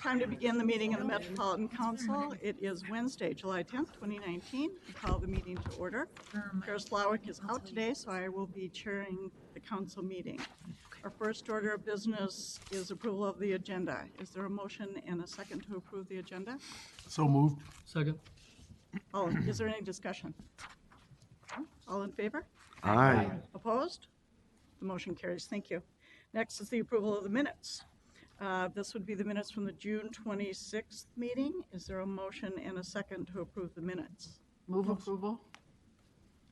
Time to begin the meeting of the Metropolitan Council. It is Wednesday, July 10th, 2019. We call the meeting to order. Chair Slawik is out today, so I will be chairing the council meeting. Our first order of business is approval of the agenda. Is there a motion and a second to approve the agenda? So moved. Second. Is there any discussion? All in favor? Aye. Opposed? The motion carries. Thank you. Next is the approval of the minutes. This would be the minutes from the June 26th meeting. Is there a motion and a second to approve the minutes? Move approval.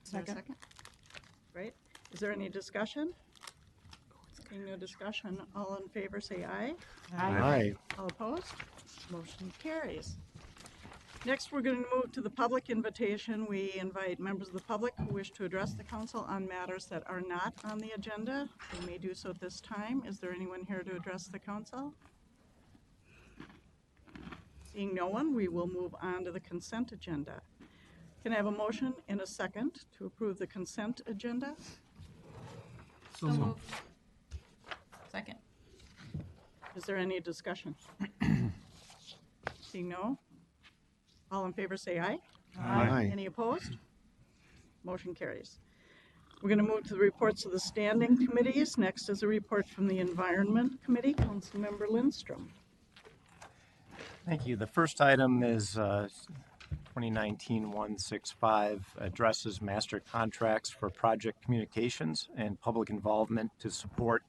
Is there a second? Great. Is there any discussion? Seeing no discussion, all in favor say aye. Aye. All opposed? Motion carries. Next, we're going to move to the public invitation. We invite members of the public who wish to address the council on matters that are not on the agenda. They may do so at this time. Is there anyone here to address the council? Seeing no one, we will move on to the consent agenda. Can I have a motion and a second to approve the consent agenda? So moved. Second. Is there any discussion? Seeing no, all in favor say aye. Aye. Any opposed? Motion carries. We're going to move to the reports of the standing committees. Next is a report from the Environment Committee. Councilmember Lindstrom. Thank you. The first item is 2019-165, addresses master contracts for project communications and public involvement to support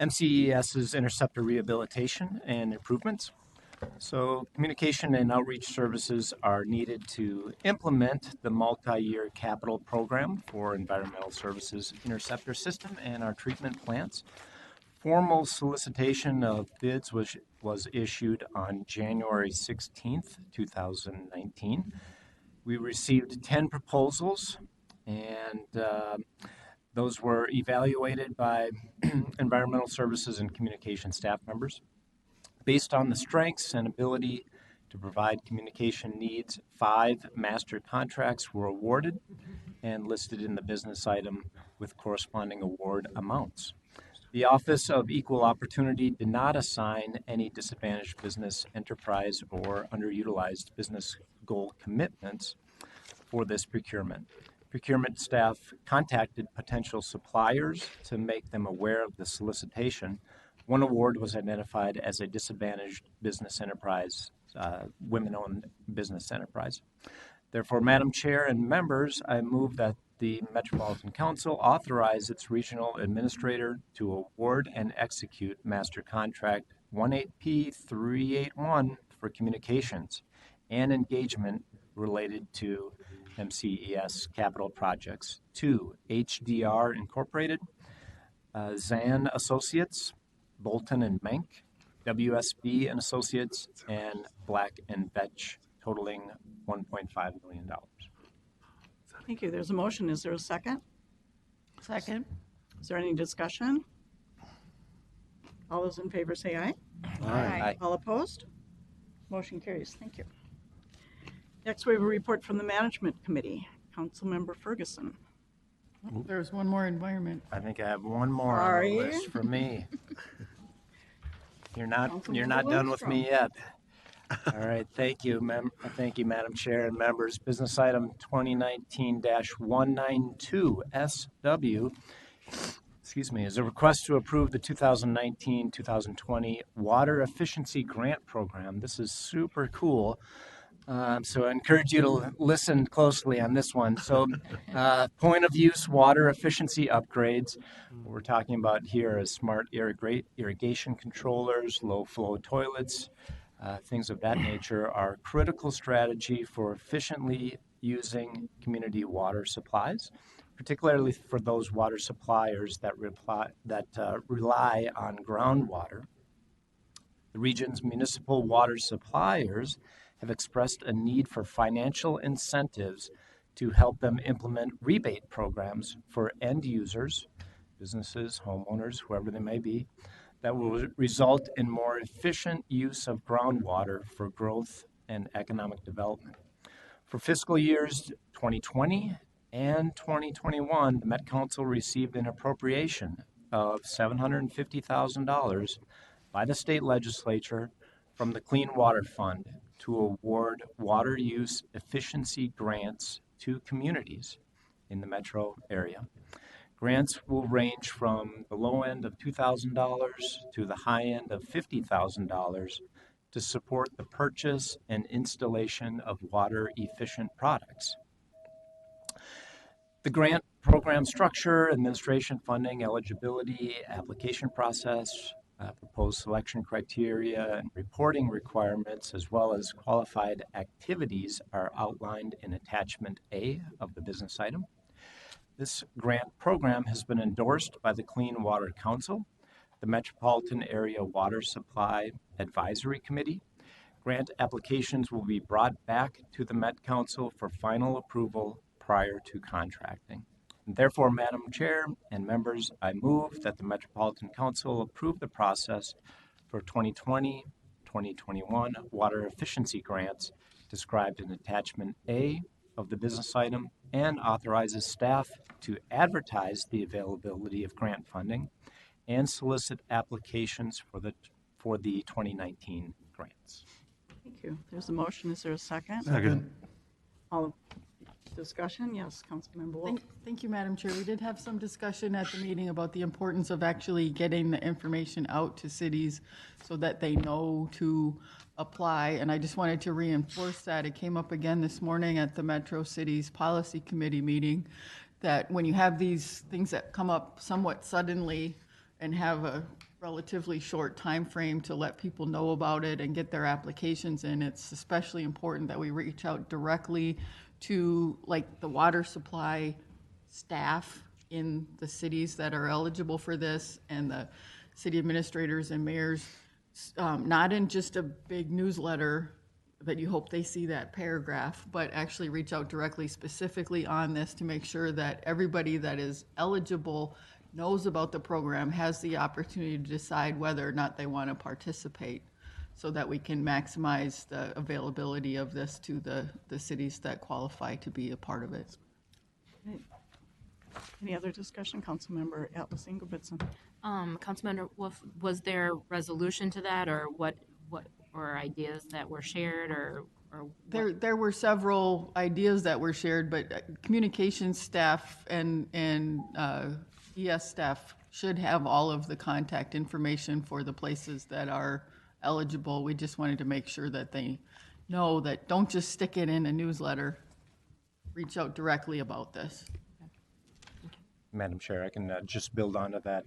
MCES's interceptor rehabilitation and improvements. So communication and outreach services are needed to implement the multi-year capital program for environmental services interceptor system and our treatment plants. Formal solicitation of bids was issued on January 16th, 2019. We received 10 proposals, and those were evaluated by environmental services and communication staff members. Based on the strengths and ability to provide communication needs, 5 master contracts were awarded and listed in the business item with corresponding award amounts. The Office of Equal Opportunity did not assign any disadvantaged business enterprise or underutilized business goal commitments for this procurement. Procurement staff contacted potential suppliers to make them aware of the solicitation. One award was identified as a disadvantaged business enterprise, women-owned business enterprise. Therefore, Madam Chair and members, I move that the Metropolitan Council authorize its regional administrator to award and execute Master Contract 18P381 for communications and engagement related to MCES capital projects to HDR Incorporated, Zan Associates, Bolton and Menk, WSB and Associates, and Black and Vetch, totaling $1.5 million. Thank you. There's a motion. Is there a second? Second. Is there any discussion? All those in favor say aye. Aye. All opposed? Motion carries. Thank you. Next, we have a report from the Management Committee. Councilmember Ferguson. There's one more environment. I think I have one more on Sorry. the list for me. You're not Councilmember done with me Lindstrom. yet. All right, thank you, Madam Chair and members. Business item 2019-192 SW, is a request to approve the 2019-2020 Water Efficiency Grant Program. This is super cool. So I encourage you to listen closely on this one. So point of use water efficiency upgrades. What we're talking about here is smart irrigation controllers, low flow toilets, things of that nature are critical strategy for efficiently using community water supplies, particularly for those water suppliers that rely on groundwater. The region's municipal water suppliers have expressed a need for financial incentives to help them implement rebate programs for end users, businesses, homeowners, whoever they may be, that will result in more efficient use of groundwater for growth and economic development. For fiscal years 2020 and 2021, the Met Council received an appropriation of $750,000 by the state legislature from the Clean Water Fund to award water use efficiency grants to communities in the metro area. Grants will range from the low end of $2,000 to the high end of $50,000 to support the purchase and installation of water efficient products. The grant program structure, administration, funding, eligibility, application process, proposed selection criteria, and reporting requirements, as well as qualified activities, are outlined in Attachment A of the business item. This grant program has been endorsed by the Clean Water Council, the Metropolitan Area Water Supply Advisory Committee. Grant applications will be brought back to the Met Council for final approval prior to contracting. And therefore, Madam Chair and members, I move that the Metropolitan Council approve the process for 2020-2021 water efficiency grants described in Attachment A of the business item and authorizes staff to advertise the availability of grant funding and solicit applications for the 2019 grants. Thank you. There's a motion. Is there a second? Second. All discussion? Yes, Councilmember Wolf. Thank you, Madam Chair. We did have some discussion at the meeting about the importance of actually getting the information out to cities so that they know to apply. And I just wanted to reinforce that. It came up again this morning at the Metro Cities Policy Committee meeting that when you have these things that come up somewhat suddenly and have a relatively short time frame to let people know about it and get their applications in, it's especially important that we reach out directly to like the water supply staff in the cities that are eligible for this and the city administrators and mayors, not in just a big newsletter that you hope they see that paragraph, but actually reach out directly specifically on this to make sure that everybody that is eligible knows about the program, has the opportunity to decide whether or not they want to participate so that we can maximize the availability of this to the cities that qualify to be a part of it. Right. Any other discussion? Councilmember Atlas Ingebrigtsen. Councilmember Wolf, was there resolution to that, or what or ideas that were shared, or what? There were several ideas that were shared, but communications staff and ES staff should have all of the contact information for the places that are eligible. We just wanted to make sure that they know that don't just stick it in a newsletter. Reach out directly about this. Madam Chair, I can just build onto that.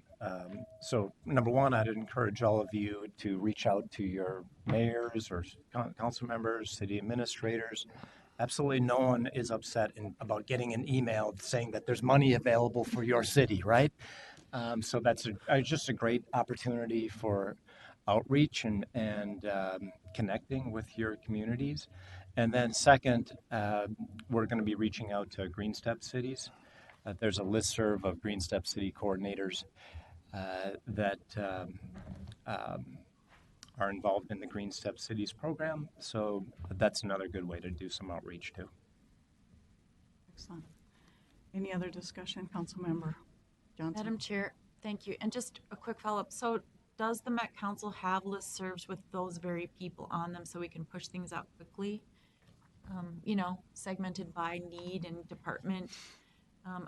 So number one, I'd encourage all of you to reach out to your mayors or council members, city administrators. Absolutely no one is upset about getting an email saying that there's money available for your city, right? So that's just a great opportunity for outreach and connecting with your communities. And then second, we're going to be reaching out to Green Step cities. There's a listserv of Green Step city coordinators that are involved in the Green Step Cities program. So that's another good way to do some outreach too. Excellent. Any other discussion? Councilmember Johnson. Madam Chair, thank you. And just a quick follow-up. So does the Met Council have listservs with those very people on them so we can push things out quickly? Segmented by need and department.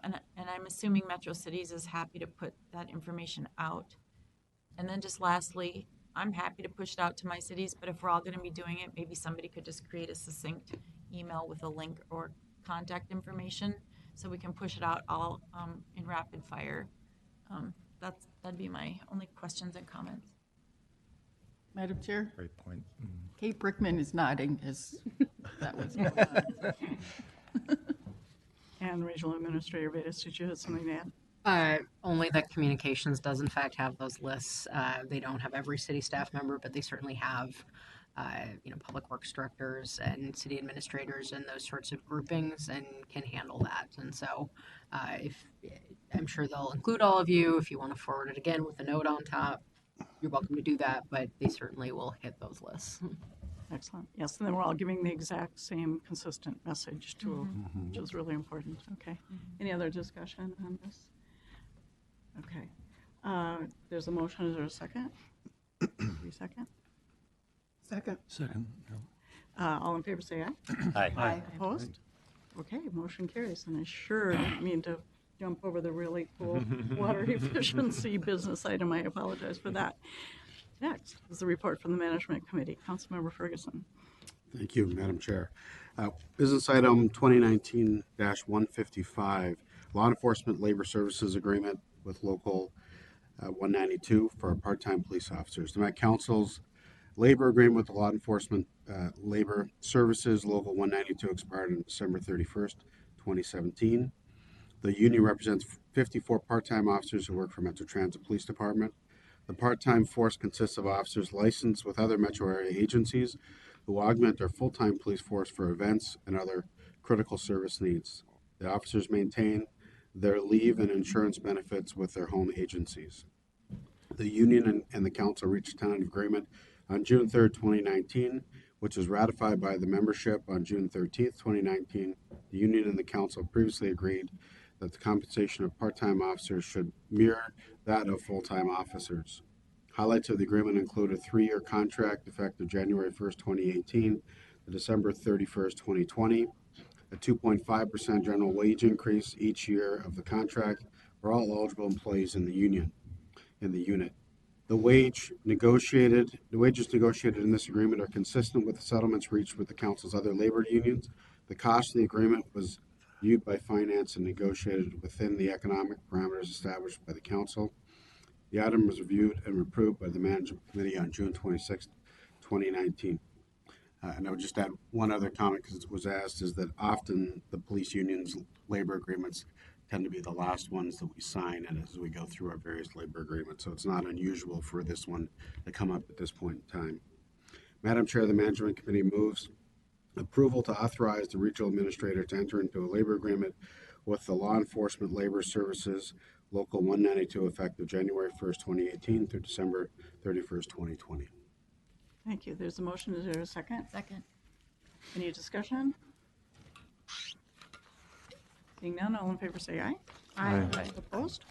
And I'm assuming Metro Cities is happy to put that information out. And then just lastly, I'm happy to push it out to my cities, but if we're all going to be doing it, maybe somebody could just create a succinct email with a link or contact information so we can push it out all in rapid fire. That'd be my only questions and comments. Madam Chair, Great point. Kate Brickman is nodding as that was going on. And Regional Administrator Vedas, did you have something to add? Only that communications does in fact have those lists. They don't have every city staff member, but they certainly have, public works directors and city administrators and those sorts of groupings and can handle that. And so I'm sure they'll include all of you. If you want to forward it again with a note on top, you're welcome to do that, but they certainly will hit those lists. Excellent. Yes, and then we're all giving the exact same consistent message to, which is really important. Okay. Any other discussion on this? Okay. There's a motion. Is there a second? second? Second. Second. All in favor, say aye. Aye. Opposed? Okay, motion carries, and I sure didn't mean to jump over the really cool water efficiency business item. I apologize for that. Next is the report from the Management Committee. Councilmember Ferguson. Thank you, Madam Chair. Business item 2019-155, Law Enforcement Labor Services Agreement with Local 192 for our part-time police officers. The Met Council's labor agreement with the Law Enforcement Labor Services Local 192 expired on December 31st, 2017. The union represents 54 part-time officers who work for Metro Transit Police Department. The part-time force consists of officers licensed with other metro area agencies who augment their full-time police force for events and other critical service needs. The officers maintain their leave and insurance benefits with their home agencies. The union and the council reached a tentative agreement on June 3rd, 2019, which was ratified by the membership on June 13th, 2019. The union and the council previously agreed that the compensation of part-time officers should mirror that of full-time officers. Highlights of the agreement include a 3-year contract effective January 1st, 2018 to December 31st, 2020, a 2.5% general wage increase each year of the contract for all eligible employees in the unit. The wages negotiated in this agreement are consistent with the settlements reached with the council's other labor unions. The cost of the agreement was viewed by finance and negotiated within the economic parameters established by the council. The item was reviewed and approved by the Management Committee on June 26, 2019. And I would just add one other comment, because it was asked, is that often the police unions' labor agreements tend to be the last ones that we sign and as we go through our various labor agreements. So it's not unusual for this one to come up at this point in time. Madam Chair, the Management Committee moves approval to authorize the regional administrator to enter into a labor agreement with the Law Enforcement Labor Services Local 192 effective January 1st, 2018 through December 31st, 2020. Thank you. There's a motion. Is there a second? Second. Any discussion? Seeing none, all in favor say aye. Aye. Opposed?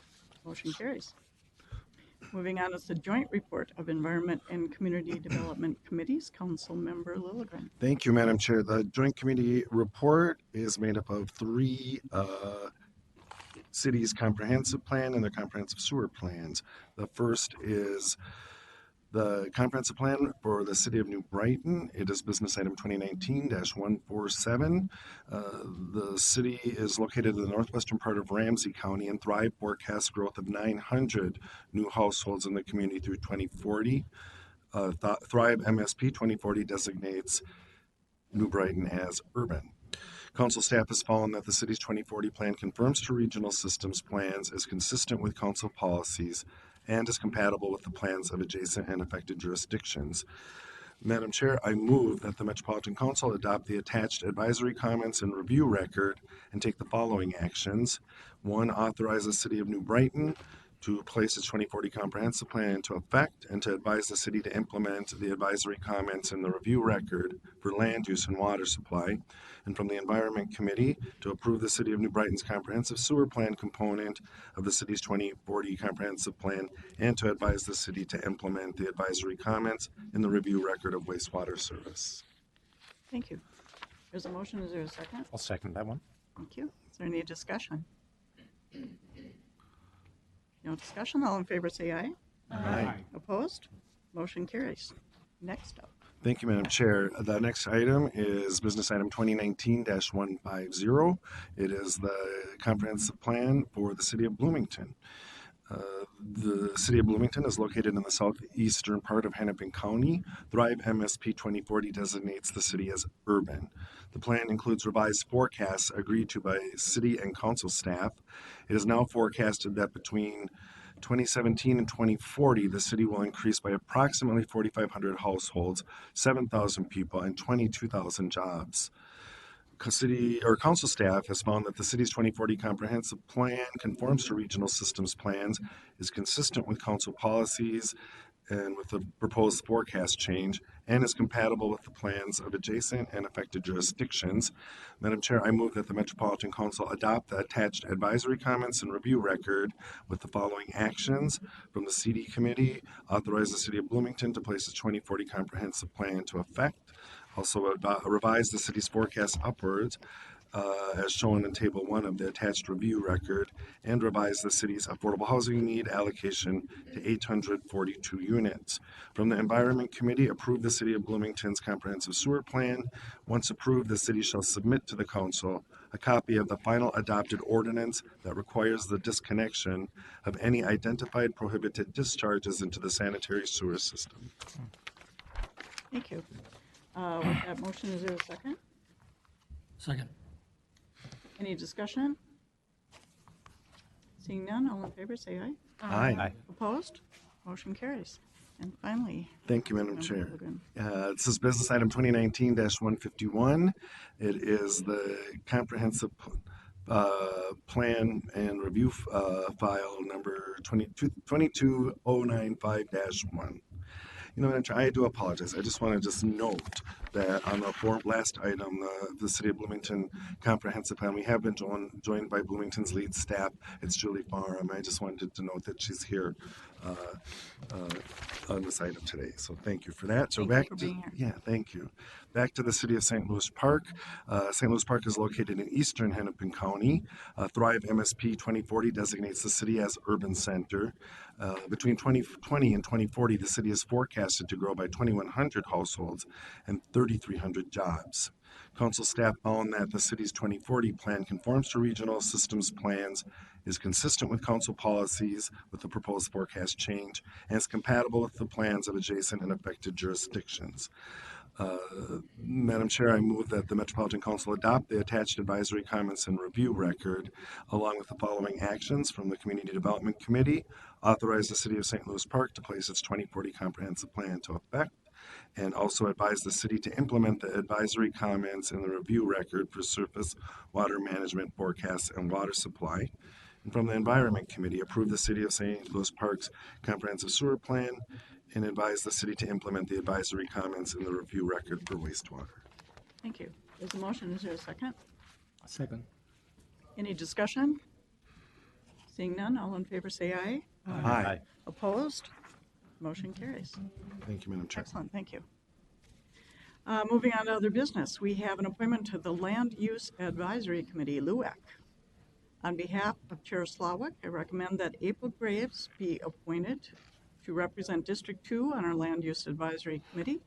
Motion carries. Moving on is the joint report of Environment and Community Development Committees. Council Member Lilligren. Thank you, Madam Chair. The Joint Committee report is made up of 3 cities' comprehensive plan and their comprehensive sewer plans. The first is the comprehensive plan for the city of New Brighton. It is business item 2019-147. The city is located in the northwestern part of Ramsey County, and Thrive forecasts growth of 900 new households in the community through 2040. Thrive MSP 2040 designates New Brighton as urban. Council staff has found that the city's 2040 plan confirms to regional systems plans is consistent with council policies and is compatible with the plans of adjacent and affected jurisdictions. Madam Chair, I move that the Metropolitan Council adopt the attached advisory comments and review record and take the following actions. 1, authorize the City of New Brighton to place its 2040 comprehensive plan into effect and to advise the city to implement the advisory comments in the review record for land use and water supply. And from the Environment Committee to approve the City of New Brighton's comprehensive sewer plan component of the city's 2040 comprehensive plan and to advise the city to implement the advisory comments in the review record of wastewater service. Thank you. There's a motion. Is there a second? I'll second that one. Thank you. Is there any discussion? No discussion. All in favor say aye. Aye. Opposed? Motion carries. Next up. Thank you, Madam Chair. The next item is business item 2019-150. It is the comprehensive plan for the city of Bloomington. The city of Bloomington is located in the southeastern part of Hennepin County. Thrive MSP 2040 designates the city as urban. The plan includes revised forecasts agreed to by city and council staff. It is now forecasted that between 2017 and 2040, the city will increase by approximately 4,500 households, 7,000 people, and 22,000 jobs. City or council staff has found that the city's 2040 comprehensive plan conforms to regional systems plans, is consistent with council policies, and with the proposed forecast change, and is compatible with the plans of adjacent and affected jurisdictions. Madam Chair, I move that the Metropolitan Council adopt the attached advisory comments and review record with the following actions. From the CD Committee, authorize the City of Bloomington to place its 2040 comprehensive plan to effect. Also, revise the city's forecast upwards as shown in Table 1 of the attached review record, and revise the city's affordable housing need allocation to 842 units. From the Environment Committee, approve the City of Bloomington's comprehensive sewer plan. Once approved, the city shall submit to the council a copy of the final adopted ordinance that requires the disconnection of any identified prohibited discharges into the sanitary sewer system. Thank you. With that motion, is there a second? Second. Any discussion? Seeing none, all in favor, say aye. Aye. Opposed? Motion carries. And finally, Thank you, Madam Member Chair. Logan. This is business item 2019-151. It is the comprehensive plan and review file number 22095-1. You know, Madam Chair, I do apologize. I just want to note that on the last item, the City of Bloomington comprehensive plan, we have been joined by Bloomington's lead staff. It's Julie Barham. I just wanted to note that she's here on this item today. So thank you for that. So Thank you for being here. yeah, thank you. Back to the City of St. Louis Park. St. Louis Park is located in eastern Hennepin County. Thrive MSP 2040 designates the city as urban center. Between 2020 and 2040, the city is forecasted to grow by 2,100 households and 3,300 jobs. Council staff found that the city's 2040 plan conforms to regional systems plans, is consistent with council policies with the proposed forecast change, and is compatible with the plans of adjacent and affected jurisdictions. Madam Chair, I move that the Metropolitan Council adopt the attached advisory comments and review record, along with the following actions. From the Community Development Committee, authorize the City of St. Louis Park to place its 2040 comprehensive plan into effect, and also advise the city to implement the advisory comments in the review record for surface water management forecasts and water supply. And from the Environment Committee, approve the City of St. Louis Park's comprehensive sewer plan and advise the city to implement the advisory comments in the review record for wastewater. Thank you. There's a motion. Is there a second? Second. Any discussion? Seeing none, all in favor, say aye. Aye. Opposed? Motion carries. Thank you, Madam Chair. Excellent, thank you. Moving on to other business, we have an appointment to the Land Use Advisory Committee, LUAC. On behalf of Chair Slawik, I recommend that April Graves be appointed to represent District 2 on our Land Use Advisory Committee.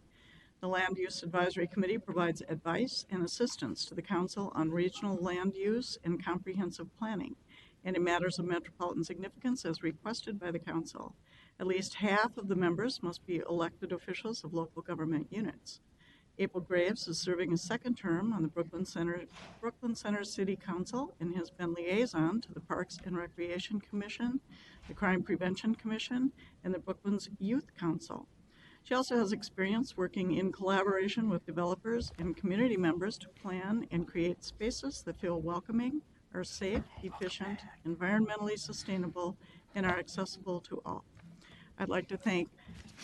The Land Use Advisory Committee provides advice and assistance to the Council on regional land use and comprehensive planning, and in matters of metropolitan significance as requested by the Council. At least half of the members must be elected officials of local government units. April Graves is serving a second term on the Brooklyn Center City Council and has been liaison to the Parks and Recreation Commission, the Crime Prevention Commission, and the Brooklyn's Youth Council. She also has experience working in collaboration with developers and community members to plan and create spaces that feel welcoming, are safe, efficient, environmentally sustainable, and are accessible to all. I'd like to thank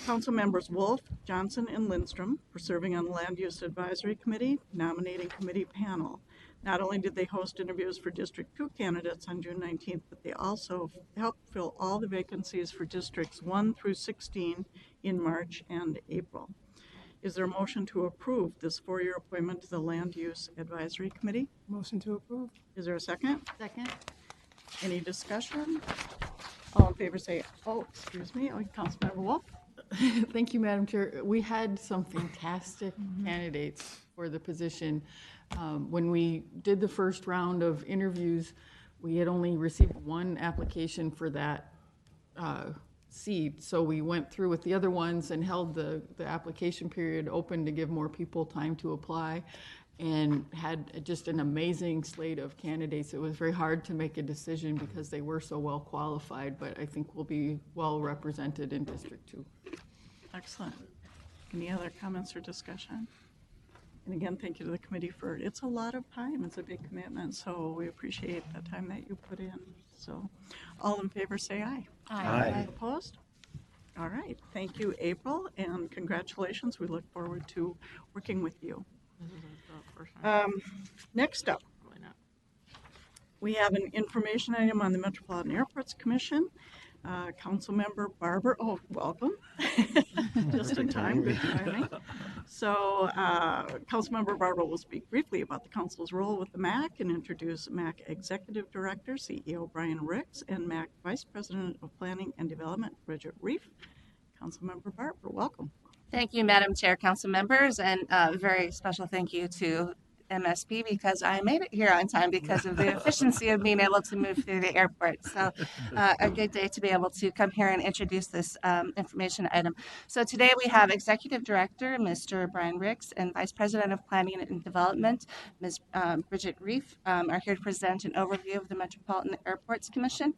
Council members Wolf, Johnson, and Lindstrom for serving on the Land Use Advisory Committee nominating committee panel. Not only did they host interviews for District 2 candidates on June 19th, but they also helped fill all the vacancies for Districts 1 through 16 in March and April. Is there a motion to approve this 4-year appointment to the Land Use Advisory Committee? Motion to approve. Is there a second? Second. Any discussion? All in favor say, Councilmember Wolf? Thank you, Madam Chair. We had some fantastic candidates for the position. When we did the first round of interviews, we had only received one application for that seat. So we went through with the other ones and held the application period open to give more people time to apply, and had just an amazing slate of candidates. It was very hard to make a decision because they were so well qualified, but I think we'll be well represented in District 2. Excellent. Any other comments or discussion? And again, thank you to the committee for, it's a lot of time, it's a big commitment, so we appreciate the time that you put in. So, all in favor say aye. Aye. Opposed? All right, thank you, April, and congratulations. We look forward to working with you. Next up, we have an information item on the Metropolitan Airports Commission. Councilmember Barber, oh, welcome. Just in time, good timing. So, Councilmember Barber will speak briefly about the council's role with the MAC and introduce MAC Executive Director, CEO Brian Ricks, and MAC Vice President of Planning and Development, Bridget Reef. Councilmember Barber, welcome. Thank you, Madam Chair, council members, and a very special thank you to MSP because I made it here on time because of the efficiency of being able to move through the airport. So a good day to be able to come here and introduce this information item. So today we have Executive Director, Mr. Brian Ricks, and Vice President of Planning and Development, Ms. Bridget Reef, are here to present an overview of the Metropolitan Airports Commission.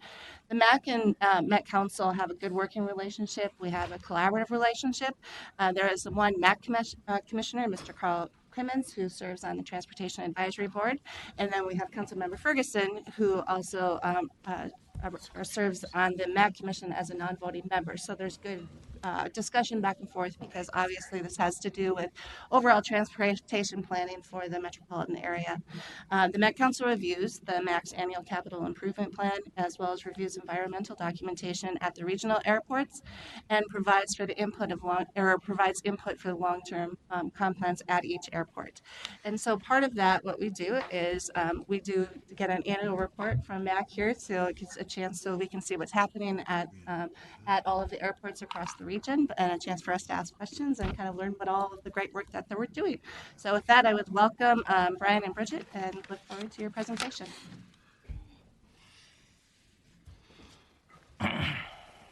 The MAC and Met Council have a good working relationship. We have a collaborative relationship. There is one MAC commissioner, Mr. Carl Crimmins, who serves on the Transportation Advisory Board. And then we have Councilmember Ferguson, who also serves on the MAC Commission as a non-voting member. So there's good discussion back and forth because obviously this has to do with overall transportation planning for the metropolitan area. The Met Council reviews the MAC's annual capital improvement plan as well as reviews environmental documentation at the regional airports and provides for the input of provides input for the long-term comp plans at each airport. And so part of that, what we do is we do get an annual report from MAC here, so it gives a chance so we can see what's happening at all of the airports across the region, and a chance for us to ask questions and kind of learn what all of the great work that we're doing. So with that, I would welcome Brian and Bridget and look forward to your presentation.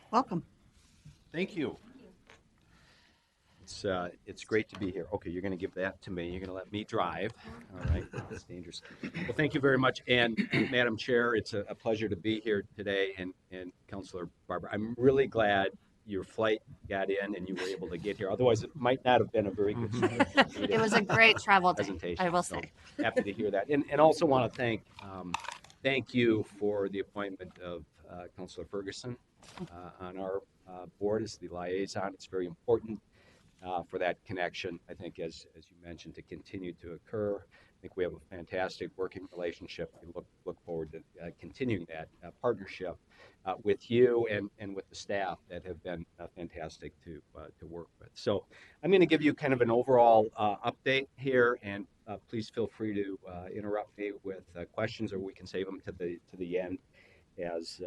Welcome. Thank you. It's great to be here. Okay, you're going to give that to me. You're going to let me drive. All right, that's dangerous. Well, thank you very much. And Madam Chair, it's a pleasure to be here today. And Councilor Barber, I'm really glad your flight got in and you were able to get here. Otherwise, it might not have been a very good It was a great travel day, presentation. I will So, say. happy to hear that. And also want to thank you for the appointment of Councilor Ferguson on our board as the liaison. It's very important for that connection, I think, as you mentioned, to continue to occur. I think we have a fantastic working relationship. We look forward to continuing that partnership with you and with the staff that have been fantastic to work with. So I'm going to give you kind of an overall update here, and please feel free to interrupt me with questions, or we can save them to the end as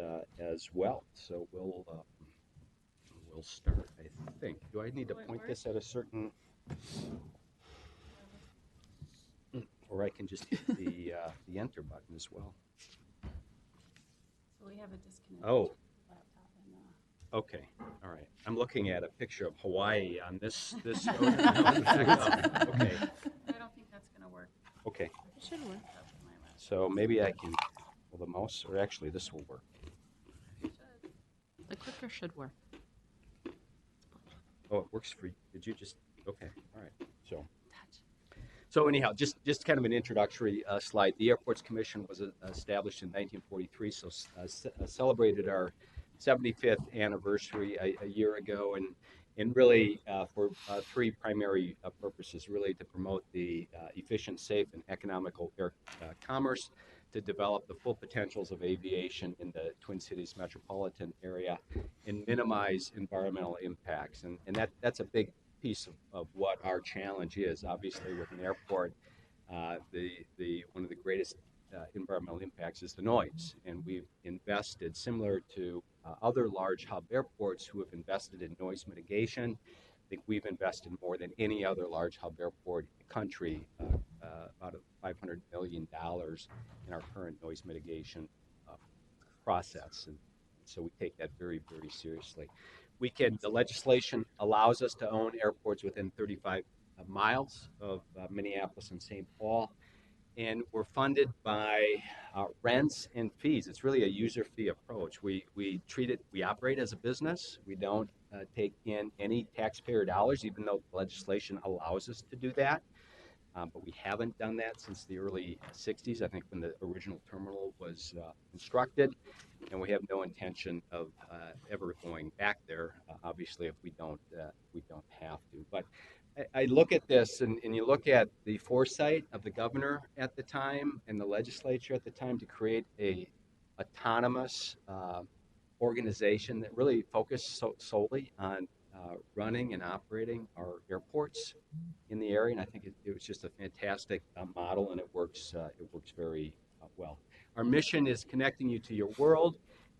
well. So we'll start, I think. Do I need to point this at a certain, or I can just hit the enter button as well? So we have a disconnect. Oh. Okay. All right. I'm looking at a picture of Hawaii on this. Okay. I don't think that's going to work. Okay. It should work. So maybe I can, well, the mouse, or actually this will work. The clicker should work. Oh, it works for you. Did you just, okay. All right. So anyhow, just kind of an introductory slide. The Airports Commission was established in 1943, so celebrated our 75th anniversary a year ago, and really for three primary purposes, really to promote the efficient, safe, and economical air commerce, to develop the full potentials of aviation in the Twin Cities metropolitan area, and minimize environmental impacts. And that's a big piece of what our challenge is. Obviously, with an airport, one of the greatest environmental impacts is the noise. And we've invested, similar to other large hub airports who have invested in noise mitigation. I think we've invested more than any other large hub airport in the country, about $500 million in our current noise mitigation process. And so we take that very, very seriously. The legislation allows us to own airports within 35 miles of Minneapolis and St. Paul. And we're funded by rents and fees. It's really a user fee approach. We operate as a business. We don't take in any taxpayer dollars, even though legislation allows us to do that. but we haven't done that since the early 60s, I think, when the original terminal was constructed, and we have no intention of ever going back there. Obviously, if we don't have to. But I look at this, and you look at the foresight of the governor at the time and the legislature at the time to create a autonomous organization that really focused solely on running and operating our airports in the area, and I think it was just a fantastic model, and it works very well. Our mission is connecting you to your world,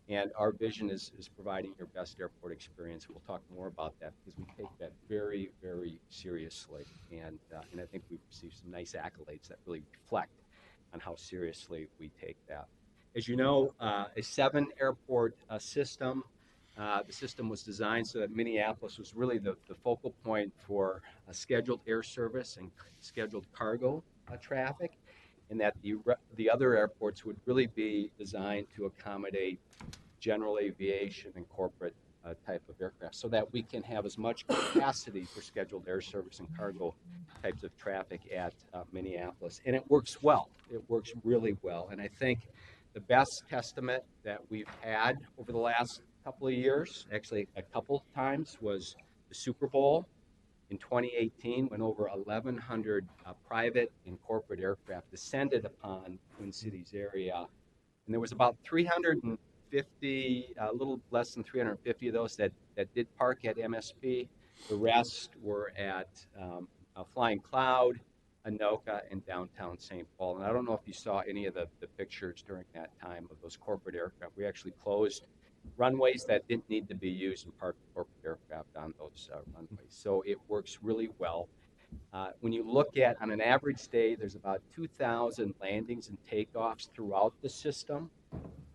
and our vision is providing your best airport experience. We'll talk more about that because we take that very, very seriously, and I think we've received some nice accolades that really reflect on how seriously we take that. As you know, a 7-airport system. The system was designed so that Minneapolis was really the focal point for scheduled air service and scheduled cargo traffic, and that the other airports would really be designed to accommodate general aviation and corporate type of aircraft, so that we can have as much capacity for scheduled air service and cargo types of traffic at Minneapolis. And it works well. It works really well. And I think the best testament that we've had over the last couple of years, actually a couple times, was the Super Bowl in 2018, when over 1,100 private and corporate aircraft descended upon Twin Cities area. And there was about 350, a little less than 350 of those that did park at MSP. The rest were at Flying Cloud, Anoka, and downtown St. Paul. And I don't know if you saw any of the pictures during that time of those corporate aircraft. We actually closed runways that didn't need to be used and parked corporate aircraft on those runways. So it works really well. When you look at, on an average day, there's about 2,000 landings and takeoffs throughout the system.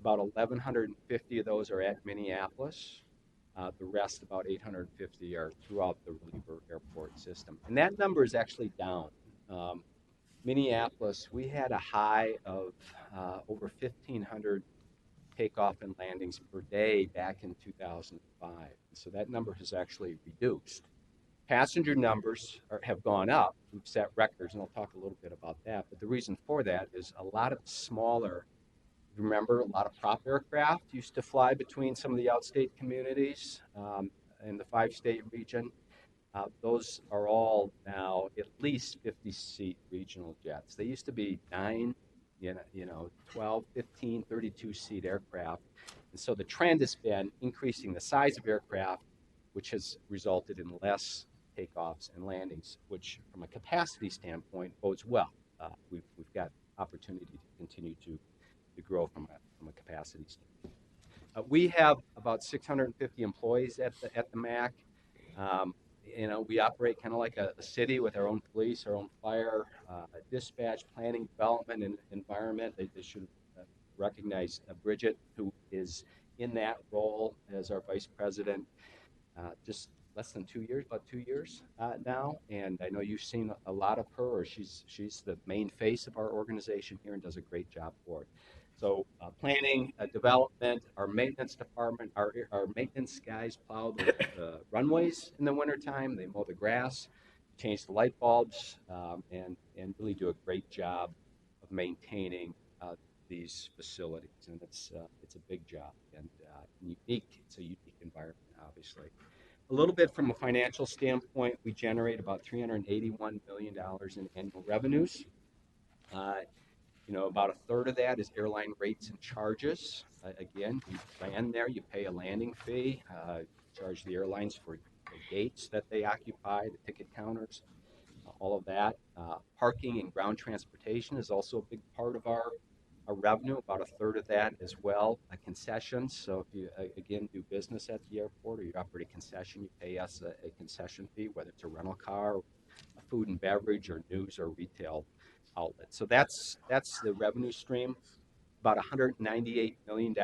About 1,150 of those are at Minneapolis. The rest, about 850, are throughout the Reliever Airport system. And that number is actually down. Minneapolis, we had a high of over 1,500 takeoff and landings per day back in 2005. So that number has actually reduced. Passenger numbers have gone up. We've set records, and I'll talk a little bit about that. But the reason for that is a lot of smaller, remember, a lot of prop aircraft used to fly between some of the outstate communities in the 5-state region. Those are all now at least 50-seat regional jets. They used to be 9, 12, 15, 32-seat aircraft. And so the trend has been increasing the size of aircraft, which has resulted in less takeoffs and landings, which from a capacity standpoint bodes well. We've got opportunity to continue to grow from a capacity standpoint. We have about 650 employees at the MAC. We operate kind of like a city with our own police, our own fire, dispatch, planning, development, and environment. They should recognize Bridget, who is in that role as our vice president, just less than 2 years, about 2 years now. And I know you've seen a lot of her, or she's the main face of our organization here and does a great job for it. So planning, development, our maintenance department, our maintenance guys plow the runways in the wintertime. They mow the grass, change the light bulbs, and really do a great job of maintaining these facilities. And it's a big job and unique. It's a unique environment, obviously. A little bit from a financial standpoint, we generate about $381 million in annual revenues. About a third of that is airline rates and charges. Again, you land there, you pay a landing fee, charge the airlines for the gates that they occupy, the ticket counters, all of that. Parking and ground transportation is also a big part of our revenue, about a third of that as well. Concessions, so if you, again, do business at the airport or you operate a concession, you pay us a concession fee, whether it's a rental car, a food and beverage, or news or retail outlet. So that's the revenue stream. About $198 million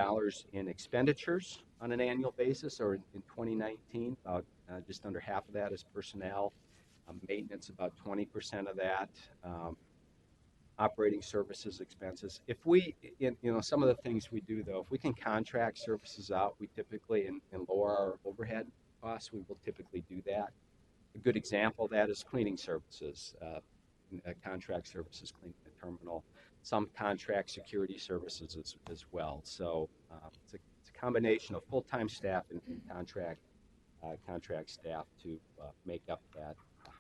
in expenditures on an annual basis, or in 2019, about just under half of that is personnel. Maintenance, about 20% of that. Operating services expenses. If we, some of the things we do though, if we can contract services out, we typically, and lower our overhead costs, we will typically do that. A good example of that is cleaning services. contract services cleaning the terminal, some contract security services as well. So it's a combination of full-time staff and contract staff to make up that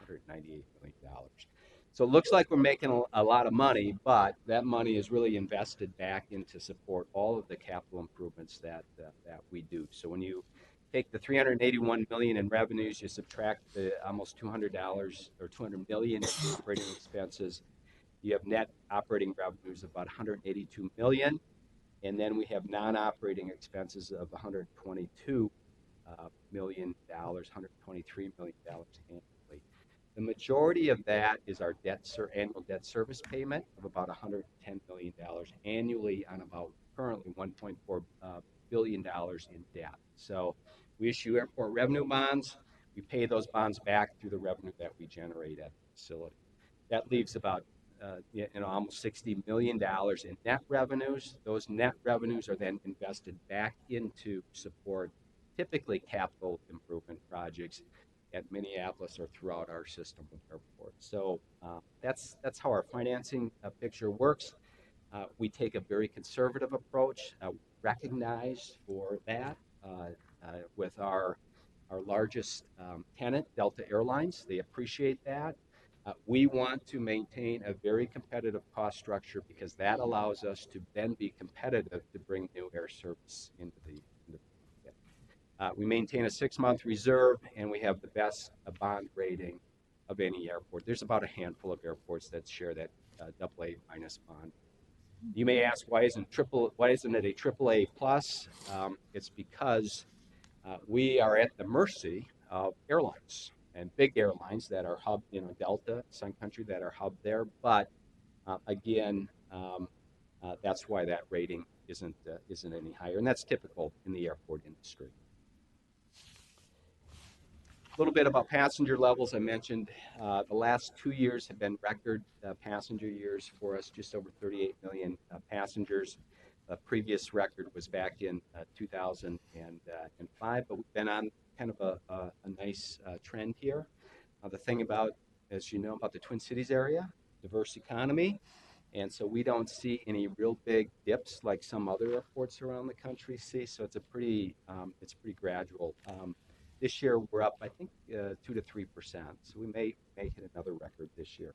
$198 million. So it looks like we're making a lot of money, but that money is really invested back into support all of the capital improvements that we do. So when you take the 381 million in revenues, you subtract the almost $200 or 200 million in operating expenses, you have net operating revenues of about 182 million, and then we have non-operating expenses of 122 million dollars, 123 million dollars annually. The majority of that is our annual debt service payment of about $110 million annually on about currently $1.4 billion in debt. So we issue airport revenue bonds. We pay those bonds back through the revenue that we generate at the facility. That leaves about almost $60 million in net revenues. Those net revenues are then invested back into support, typically capital improvement projects at Minneapolis or throughout our system of airports. So that's how our financing picture works. We take a very conservative approach, recognized for that with our largest tenant, Delta Airlines. They appreciate that. We want to maintain a very competitive cost structure because that allows us to then be competitive to bring new air service into the market. We maintain a 6-month reserve, and we have the best bond rating of any airport. There's about a handful of airports that share that AA minus bond. You may ask, why isn't it a AAA plus? It's because we are at the mercy of airlines and big airlines that are hubbed, Delta, Sun Country, that are hubbed there. But again, that's why that rating isn't any higher, and that's typical in the airport industry. A little bit about passenger levels. I mentioned the last 2 years have been record passenger years for us, just over 38 million passengers. The previous record was back in 2005, but we've been on kind of a nice trend here. The thing about, as you know, about the Twin Cities area, diverse economy, and so we don't see any real big dips like some other airports around the country see. So it's pretty gradual. This year we're up, I think, 2 to 3%. So we may hit another record this year.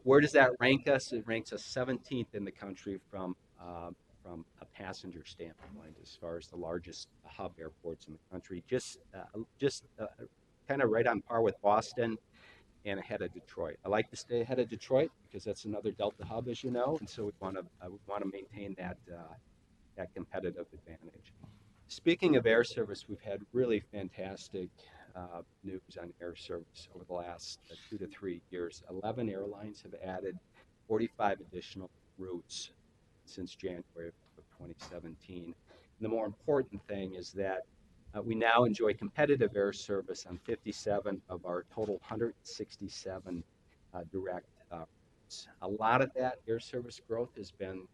Where does that rank us? It ranks us 17th in the country from a passenger standpoint, as far as the largest hub airports in the country. Just kind of right on par with Boston and ahead of Detroit. I like to stay ahead of Detroit because that's another Delta hub, as you know, and so we want to maintain that competitive advantage. Speaking of air service, we've had really fantastic news on air service over the last 2 to 3 years. 11 airlines have added 45 additional routes since January of 2017. And the more important thing is that we now enjoy competitive air service on 57 of our total 167 direct routes. A lot of that air service growth has been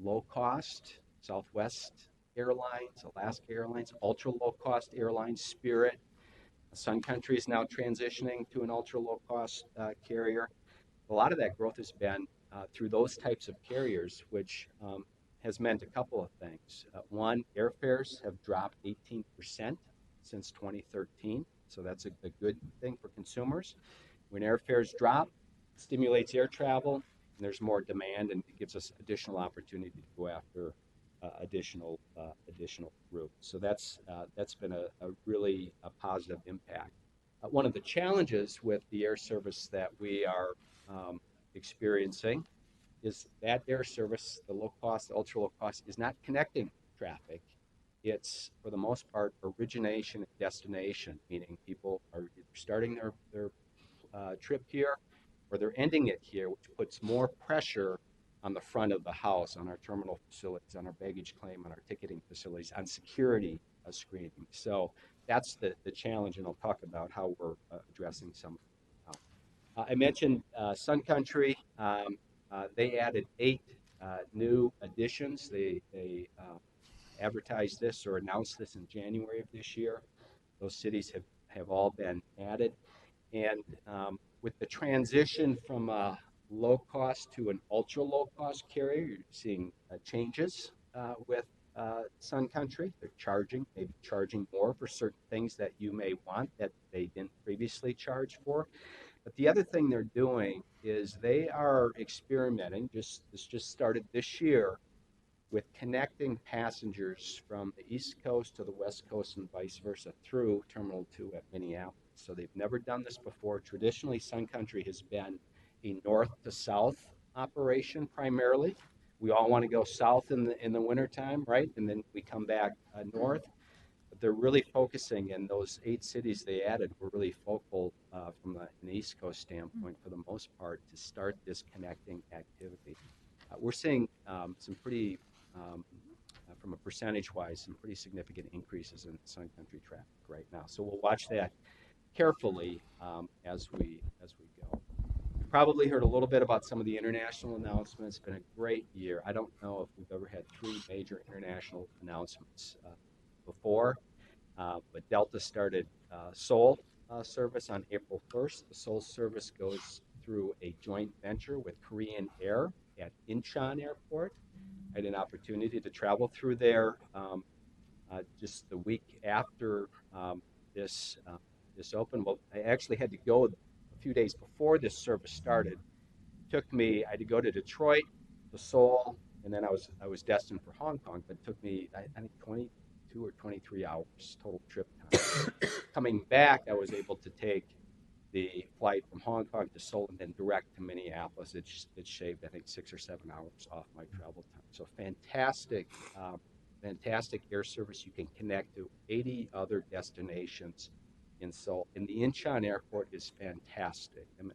low cost, Southwest Airlines, Alaska Airlines, ultra low cost airlines, Spirit. Sun Country is now transitioning to an ultra low cost carrier. A lot of that growth has been through those types of carriers, which has meant a couple of things. One, airfares have dropped 18% since 2013, so that's a good thing for consumers. When airfares drop, it stimulates air travel, and there's more demand, and it gives us additional opportunity to go after additional routes. So that's been a really positive impact. One of the challenges with the air service that we are experiencing is that air service, the low cost, the ultra low cost, is not connecting traffic. It's, for the most part, origination and destination, meaning people are either starting their trip here or they're ending it here, which puts more pressure on the front of the house, on our terminal facilities, on our baggage claim, on our ticketing facilities, on security screening. So that's the challenge, and I'll talk about how we're addressing some of it. I mentioned Sun Country. They added 8 new additions. They advertised this or announced this in January of this year. Those cities have all been added. And with the transition from a low cost to an ultra low cost carrier, you're seeing changes with Sun Country. They're maybe charging more for certain things that you may want that they didn't previously charge for. But the other thing they're doing is they are experimenting, this just started this year, with connecting passengers from the East Coast to the West Coast and vice versa through Terminal 2 at Minneapolis. So they've never done this before. Traditionally, Sun Country has been a north to south operation primarily. We all want to go south in the wintertime, right? And then we come back north. But they're really focusing, in those 8 cities they added were really focal from an East Coast standpoint for the most part to start this connecting activity. We're seeing some pretty, from a percentage-wise, some pretty significant increases in Sun Country traffic right now. So we'll watch that carefully as we go. You've probably heard a little bit about some of the international announcements. It's been a great year. I don't know if we've ever had 3 major international announcements before, but Delta started Seoul service on April 1st. The Seoul service goes through a joint venture with Korean Air at Incheon Airport. I had an opportunity to travel through there just the week after this opened. Well, I actually had to go a few days before this service started. I had to go to Detroit, to Seoul, and then I was destined for Hong Kong, but it took me, I think, 22 or 23 hours total trip time. Coming back, I was able to take the flight from Hong Kong to Seoul and then direct to Minneapolis. It shaved, I think, 6 or 7 hours off my travel time. So fantastic air service. You can connect to 80 other destinations in Seoul. And the Incheon Airport is fantastic. I mean,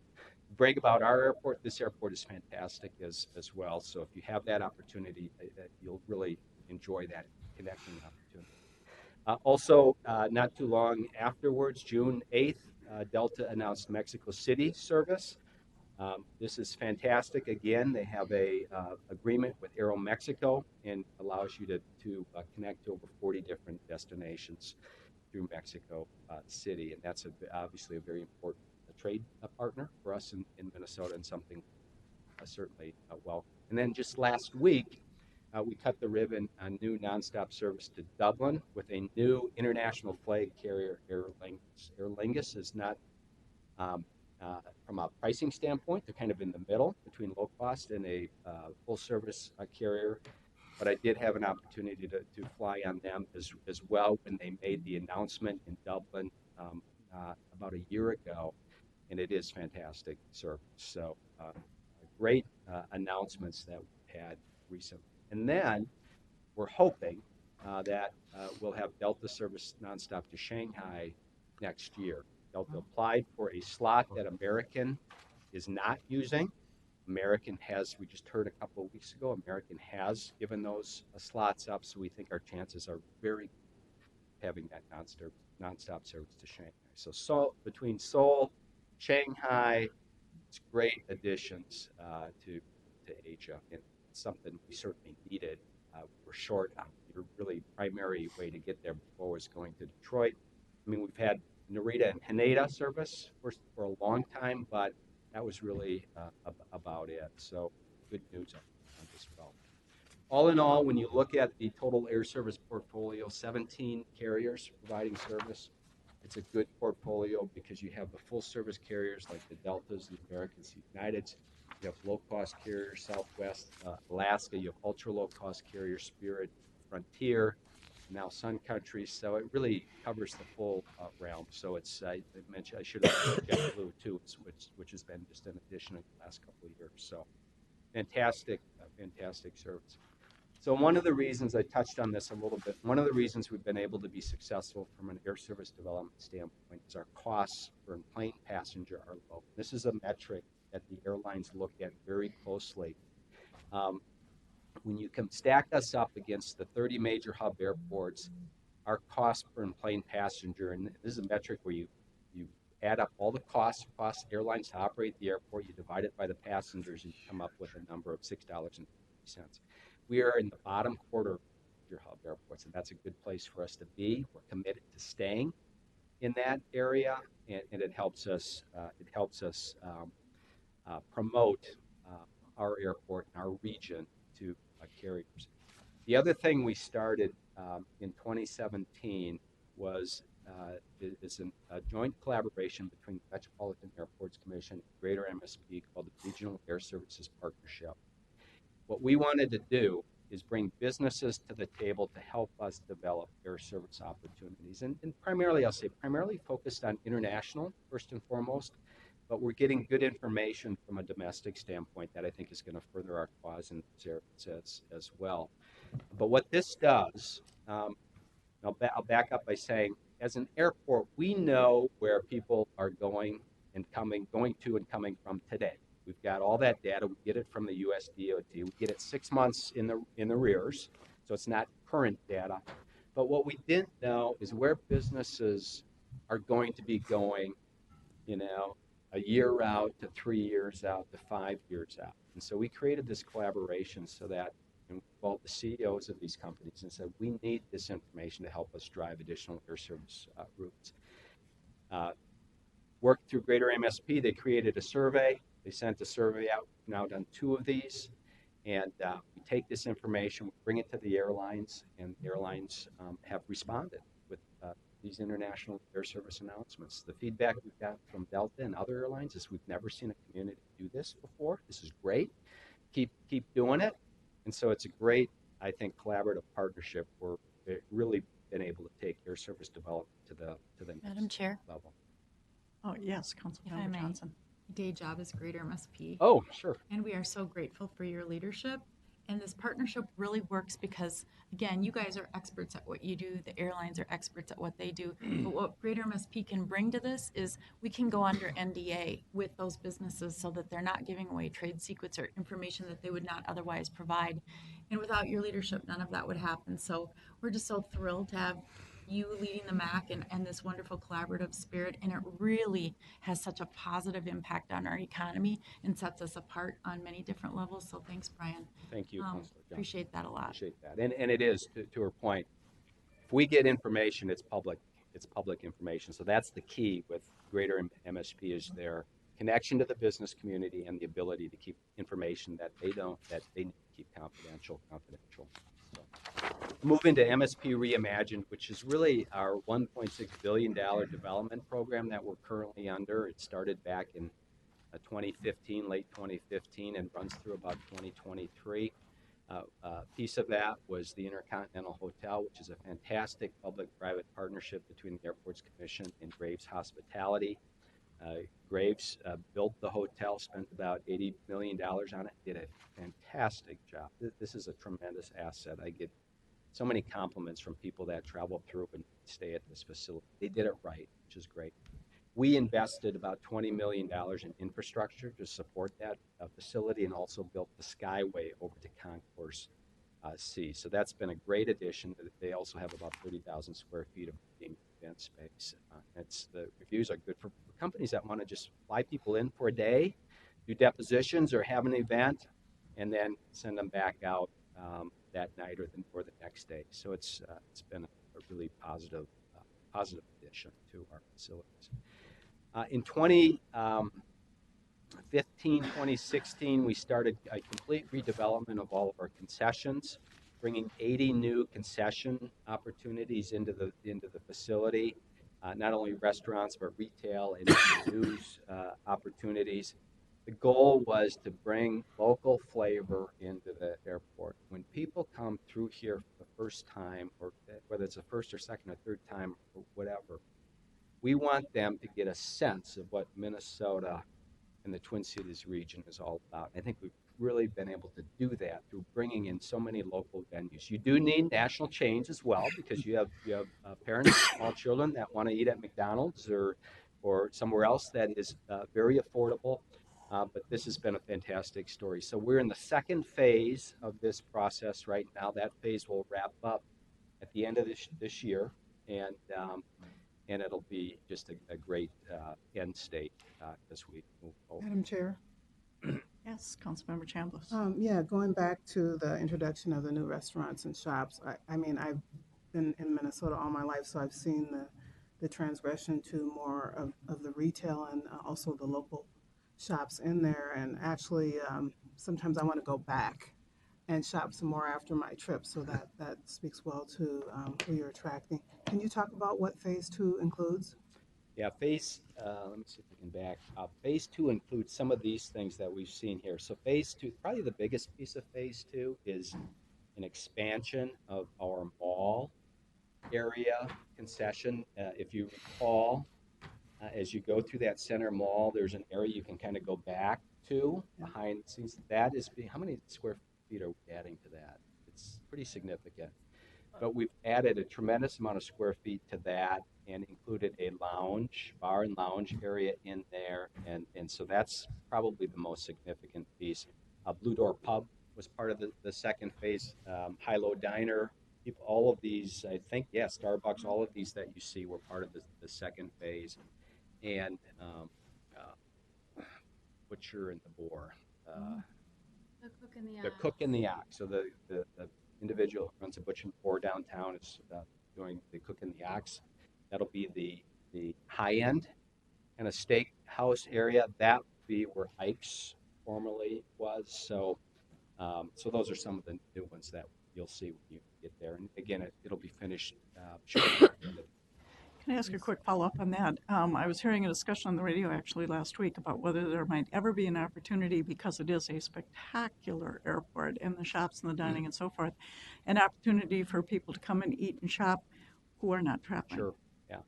brag about our airport. This airport is fantastic as well. So if you have that opportunity, you'll really enjoy that connecting opportunity. Also, not too long afterwards, June 8th, Delta announced Mexico City service. This is fantastic. Again, they have a agreement with Aeromexico and allows you to connect to over 40 different destinations through Mexico City, and that's obviously a very important trade partner for us in Minnesota, and something certainly welcome. And then just last week, we cut the ribbon on new nonstop service to Dublin with a new international flag carrier, Aer Lingus. Aer Lingus is not, from a pricing standpoint, they're kind of in the middle between low cost and a full service carrier. But I did have an opportunity to fly on them as well when they made the announcement in Dublin about a year ago, and it is fantastic service. So great announcements that we've had recently. And then we're hoping that we'll have Delta service nonstop to Shanghai next year. Delta applied for a slot that American is not using. American has, we just heard a couple of weeks ago, American has given those slots up, so we think our chances are very good having that nonstop service to Shanghai. So between Seoul, Shanghai, it's great additions to Asia, and it's something we certainly needed. We're short on your really primary way to get there before was going to Detroit. I mean, we've had Narita and Haneda service for a long time, but that was really about it. So good news on this development. All in all, when you look at the total air service portfolio, 17 carriers providing service, it's a good portfolio because you have the full service carriers like the Deltas, the Americans, the Uniteds. You have low-cost carriers, Southwest, Alaska. You have ultra-low-cost carriers, Spirit, Frontier, now Sun Country. So it really covers the full realm. So it's, I should have mentioned JetBlue too, which has been just an addition in the last couple of years. So fantastic service. So one of the reasons, I touched on this a little bit, one of the reasons we've been able to be successful from an air service development standpoint is our costs for plane passenger are low. This is a metric that the airlines look at very closely. When you can stack us up against the 30 major hub airports, our cost per plane passenger, and this is a metric where you add up all the costs airlines to operate the airport, you divide it by the passengers, and you come up with a number of $6.50. We are in the bottom quarter of your hub airports, and that's a good place for us to be. We're committed to staying in that area, and it helps us promote our airport and our region to carriers. The other thing we started in 2017 was a joint collaboration between the Metropolitan Airports Commission and Greater MSP called the Regional Air Services Partnership. What we wanted to do is bring businesses to the table to help us develop air service opportunities. And primarily, I'll say, primarily focused on international, first and foremost, but we're getting good information from a domestic standpoint that I think is going to further our cause in these areas as well. But what this does, I'll back up by saying, as an airport, we know where people are going to and coming from today. We've got all that data. We get it from the US DOT. We get it 6 months in the rears, so it's not current data. But what we didn't know is where businesses are going to be going, a year out to 3 years out to 5 years out. And so we created this collaboration so that we involved the CEOs of these companies and said, we need this information to help us drive additional air service routes. Worked through Greater MSP, they created a survey. They sent a survey out. We've now done 2 of these. And we take this information, we bring it to the airlines, and the airlines have responded with these international air service announcements. The feedback we've got from Delta and other airlines is we've never seen a community do this before. This is great. Keep doing it. And so it's a great, I think, collaborative partnership where we've really been able to take air service development to the Madam next Chair, level. Oh, yes, if I Councilmember may, Johnson. day job is Greater MSP. Oh, sure. And we are so grateful for your leadership. And this partnership really works because, again, you guys are experts at what you do. The airlines are experts at what they do. But what Greater MSP can bring to this is we can go under NDA with those businesses so that they're not giving away trade secrets or information that they would not otherwise provide. And without your leadership, none of that would happen. So we're just so thrilled to have you leading the MAC and this wonderful collaborative spirit, and it really has such a positive impact on our economy and sets us apart on many different levels. So thanks, Brian. Thank you, Councilor Johnson. Appreciate that a lot. Appreciate that. And it is, to her point, if we get information, it's public information. So that's the key with Greater MSP is their connection to the business community and the ability to keep information that they need to keep confidential. So, move into MSP Reimagined, which is really our $1.6 billion development program that we're currently under. It started back in 2015, late 2015, and runs through about 2023. Piece of that was the Intercontinental Hotel, which is a fantastic public-private partnership between the Airports Commission and Graves Hospitality. Graves built the hotel, spent about $80 million on it, did a fantastic job. This is a tremendous asset. I get so many compliments from people that travel through and stay at this facility. They did it right, which is great. We invested about $20 million in infrastructure to support that facility and also built the Skyway over to Concourse C. So that's been a great addition. They also have about 30,000 square feet of event space. The reviews are good for companies that want to just fly people in for a day, do depositions or have an event, and then send them back out that night or the next day. So it's been a really positive addition to our facilities. In 2015, 2016, we started a complete redevelopment of all of our concessions, bringing 80 new concession opportunities into the facility, not only restaurants, but retail and news opportunities. The goal was to bring local flavor into the airport. When people come through here for the first time, or whether it's the first or second or third time or whatever, we want them to get a sense of what Minnesota and the Twin Cities region is all about. I think we've really been able to do that through bringing in so many local venues. You do need national chains as well, because you have parents, small children that want to eat at McDonald's or somewhere else that is very affordable. But this has been a fantastic story. So we're in the second phase of this process right now. That phase will wrap up at the end of this year, and it'll be just a great end state as we move forward. Madam Chair. Yes, Councilmember Chambliss. Yeah, going back to the introduction of the new restaurants and shops, I mean, I've been in Minnesota all my life, so I've seen the transgression to more of the retail and also the local shops in there. And actually, sometimes I want to go back and shop some more after my trip. So that speaks well to who you're attracting. Can you talk about what phase two includes? Yeah, let me see if I can back up. Phase two includes some of these things that we've seen here. So phase two, probably the biggest piece of phase two is an expansion of our mall area concession. If you recall, as you go through that center mall, there's an area you can kind of go back to behind the scenes. That is, how many square feet are we adding to that? It's pretty significant. But we've added a tremendous amount of square feet to that and included a bar and lounge area in there. And so that's probably the most significant piece. Blue Door Pub was part of the second phase. High-Low Diner, all of these, I think, yeah, Starbucks, all of these that you see were part of the second phase. And Butcher and the Boar. The cook and the The cook and the ox. So the individual who runs a butcher and boar downtown is doing the cook and the ox. That'll be the high end and a steakhouse area. That would be where Ike's formerly was. So those are some of the new ones that you'll see when you get there. And again, it'll be finished shortly. Can I ask a quick follow-up on that? I was hearing a discussion on the radio actually last week about whether there might ever be an opportunity, because it is a spectacular airport and the shops and the dining and so forth, an opportunity for people to come and eat and shop who are not traveling. Sure, yeah.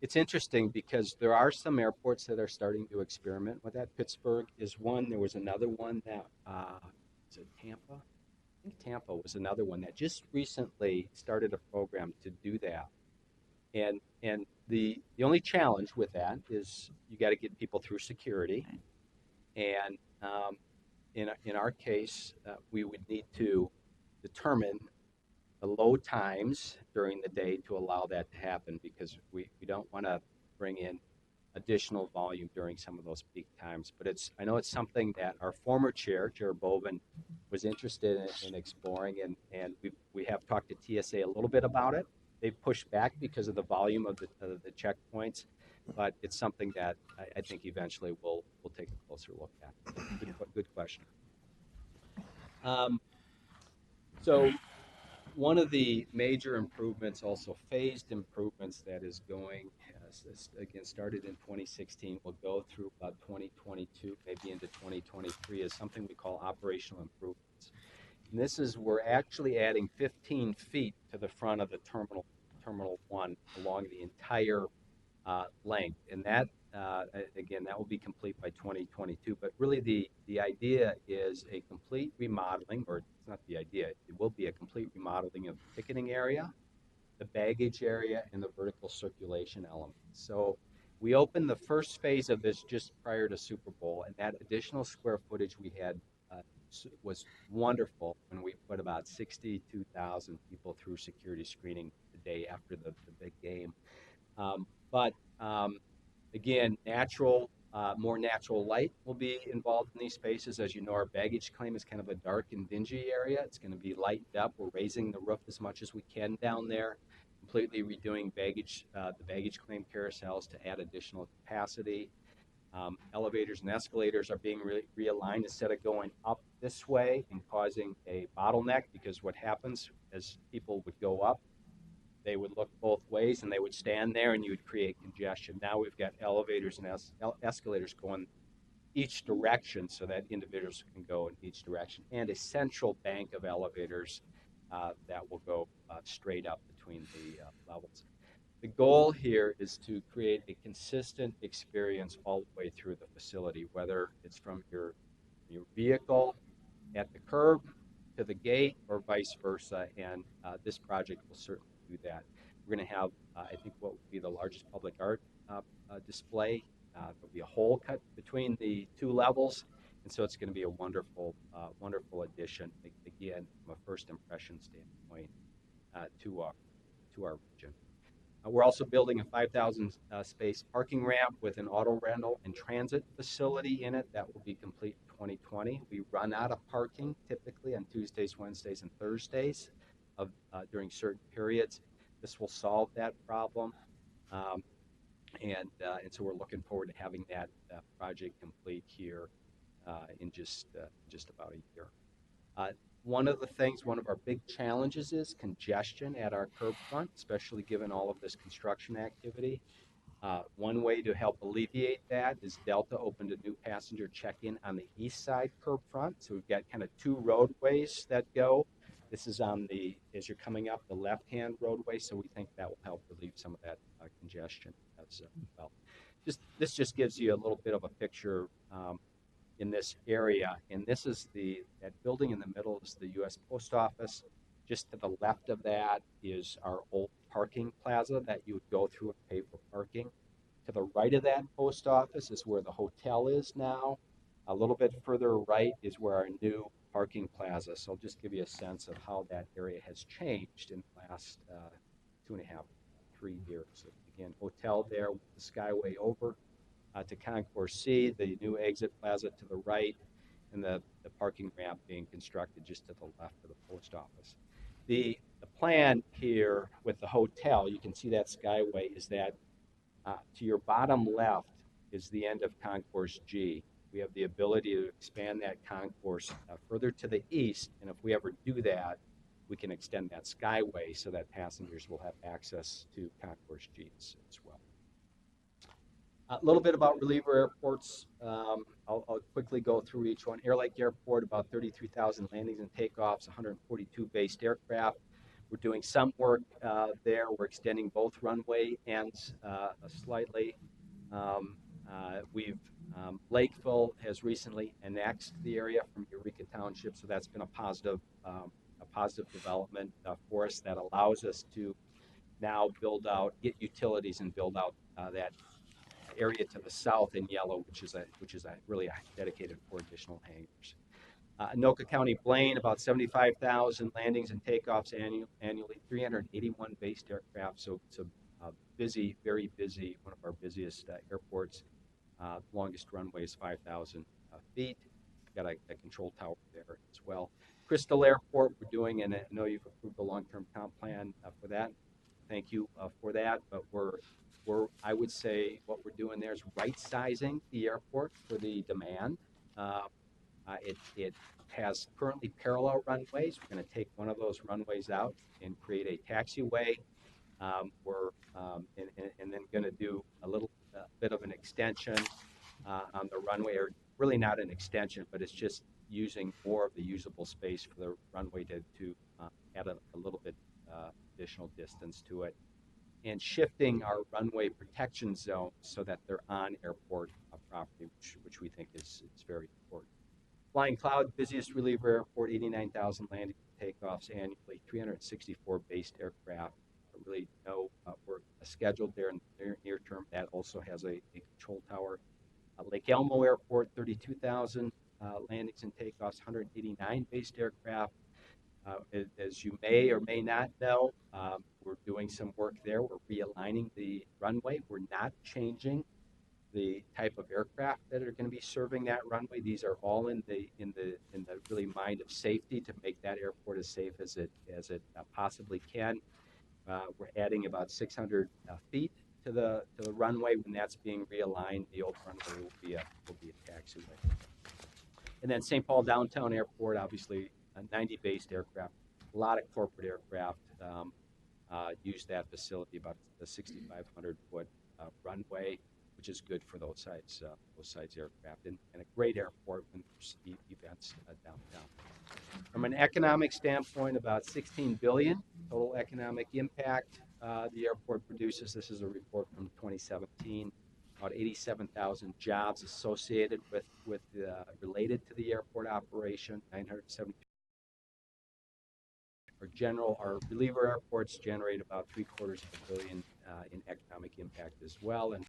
It's interesting because there are some airports that are starting to experiment with that. Pittsburgh is one. There was another one that, is it Tampa? I think Tampa was another one that just recently started a program to do that. And the only challenge with that is you got to get people through security. And in our case, we would need to determine the low times during the day to allow that to happen, because we don't want to bring in additional volume during some of those peak times. But I know it's something that our former chair, Chair Bovin, was interested in exploring, and we have talked to TSA a little bit about it. They've pushed back because of the volume of the checkpoints, but it's something that I think eventually we'll take a closer look at. Good question. So one of the major improvements, also phased improvements, that is going, again, started in 2016, will go through about 2022, maybe into 2023, is something we call operational improvements. And this is, we're actually adding 15 feet to the front of the Terminal 1 along the entire length. And that, again, that will be complete by 2022. But really the idea is a complete remodeling, or it's not the idea, it will be a complete remodeling of the ticketing area, the baggage area, and the vertical circulation element. So we opened the first phase of this just prior to Super Bowl, and that additional square footage we had was wonderful when we put about 62,000 people through security screening the day after the big game. But again, more natural light will be involved in these spaces. As you know, our baggage claim is kind of a dark and dingy area. It's going to be lightened up. We're raising the roof as much as we can down there, completely redoing the baggage claim carousels to add additional capacity. Elevators and escalators are being realigned instead of going up this way and causing a bottleneck, because what happens as people would go up, they would look both ways and they would stand there and you would create congestion. Now we've got elevators and escalators going each direction so that individuals can go in each direction, and a central bank of elevators that will go straight up between the levels. The goal here is to create a consistent experience all the way through the facility, whether it's from your vehicle at the curb to the gate or vice versa, and this project will certainly do that. We're going to have, I think, what would be the largest public art display. There'll be a hole cut between the two levels, and so it's going to be a wonderful addition, again, from a first impression standpoint to our region. We're also building a 5,000 space parking ramp with an auto rental and transit facility in it that will be complete in 2020. We run out of parking typically on Tuesdays, Wednesdays, and Thursdays during certain periods. This will solve that problem. And so we're looking forward to having that project complete here in just about a year. One of our big challenges is congestion at our curb front, especially given all of this construction activity. One way to help alleviate that is Delta opened a new passenger check-in on the east side curb front. So we've got kind of two roadways that go. This is as you're coming up the left-hand roadway, so we think that will help relieve some of that congestion as well. This just gives you a little bit of a picture in this area, and this is that building in the middle is the U.S. Post Office. Just to the left of that is our old parking plaza that you would go through and pay for parking. To the right of that post office is where the hotel is now. A little bit further right is where our new parking plaza. So I'll just give you a sense of how that area has changed in the last 2.5, 3 years. So again, hotel there with the skyway over to Concourse C, the new exit plaza to the right, and the parking ramp being constructed just to the left of the post office. The plan here with the hotel, you can see that skyway, is that to your bottom left is the end of Concourse G. We have the ability to expand that concourse further to the east, and if we ever do that, we can extend that skyway so that passengers will have access to Concourse G as well. A little bit about reliever airports. I'll quickly go through each one. Air Lake Airport, about 33,000 landings and takeoffs, 142 based aircraft. We're doing some work there. We're extending both runway ends slightly. Lakeville has recently annexed the area from Eureka Township, so that's been a positive development for us that allows us to now get utilities and build out that area to the south in yellow, which is really dedicated for additional hangars. Anoka County Blaine, about 75,000 landings and takeoffs annually, 381 based aircraft. So it's a busy, very busy, one of our busiest airports. Longest runway is 5,000 feet. Got a control tower there as well. Crystal Airport, we're doing, and I know you've approved a long-term comp plan for that. Thank you for that. But I would say what we're doing there is right-sizing the airport for the demand. It has currently parallel runways. We're going to take one of those runways out and create a taxiway. And then going to do a little bit of an extension on the runway, or really not an extension, but it's just using more of the usable space for the runway to add a little bit additional distance to it, and shifting our runway protection zone so that they're on airport property, which we think is very important. Flying Cloud, busiest reliever airport, 89,000 landings and takeoffs annually, 364 based aircraft. Really no work scheduled there in the near term. That also has a control tower. Lake Elmo Airport, 32,000 landings and takeoffs, 189 based aircraft. As you may or may not know, we're doing some work there. We're realigning the runway. We're not changing the type of aircraft that are going to be serving that runway. These are all in the really mind of safety to make that airport as safe as it possibly can. We're adding about 600 feet to the runway. When that's being realigned, the old runway will be a taxiway. And then St. Paul Downtown Airport, obviously, 90 based aircraft. A lot of corporate aircraft use that facility, about the 6,500 foot runway, which is good for those size aircraft, and a great airport when there's events downtown. From an economic standpoint, about $16 billion total economic impact the airport produces. This is a report from 2017. About 87,000 jobs associated with related to the airport operation. 970. Our reliever airports generate about $750 million in economic impact as well, and